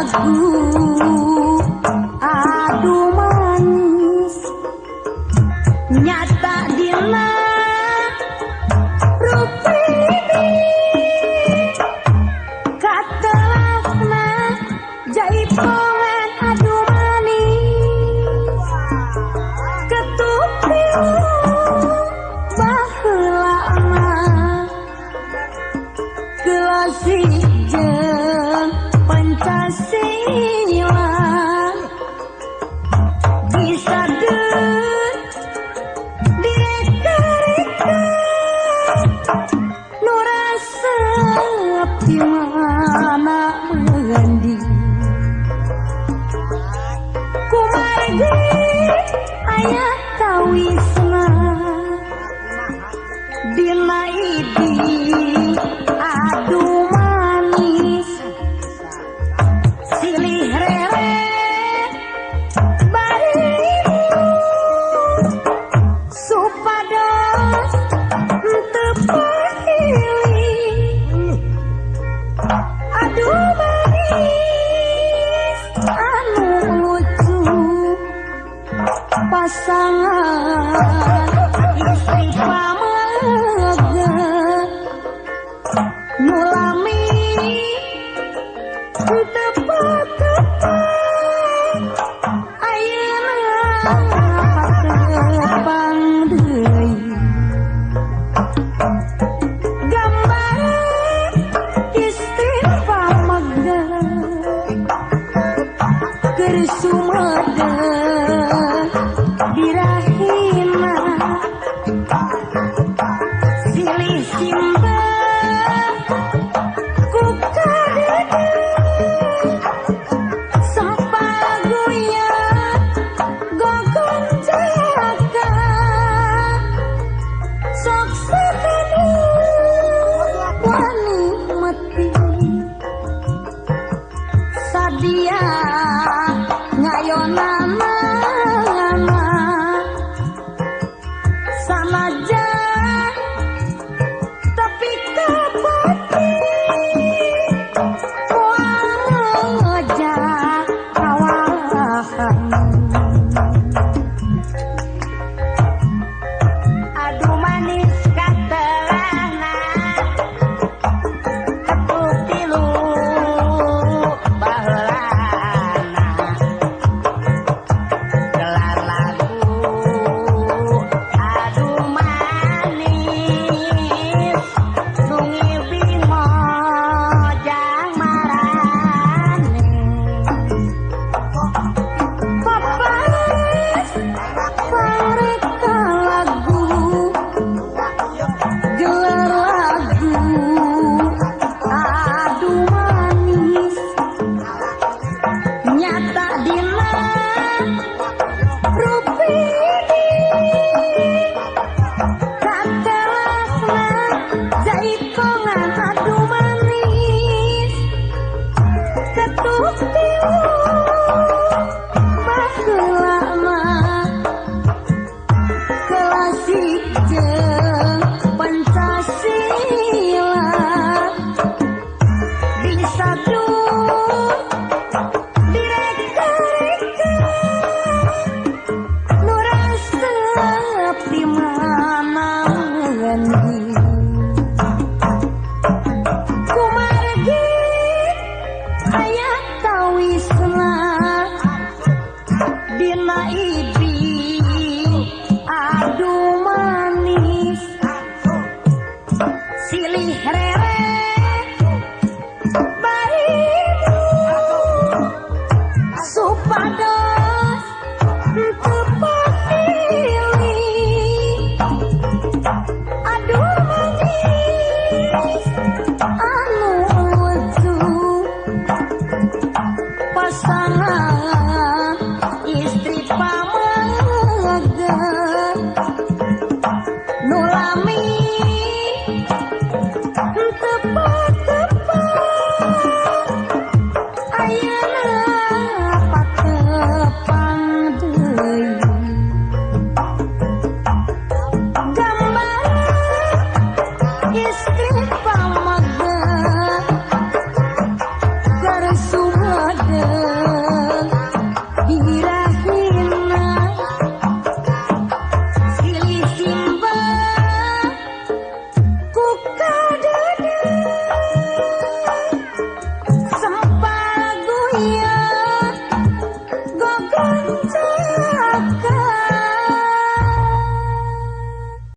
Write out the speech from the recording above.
lagu aduh manis nyata dina rupini katelafna jaipongan aduh manis ketupiu baheula gelasih jeung Pancasila bisa direka-reka nu resep di mana meundi kumargi aya kawisna dina idi aduh manis silih rere barimu supados teu pahili aduh manis anu lucu pasangan istri pamega nulami tepat-tepat ayeuna patepang deui gambar istri pamega keur sumedeh dirahina silih simba sadia ngayonana sanaja tapi kapati moal ngejak kawahan aduh manis katelana tepuk tilu silih rere barimu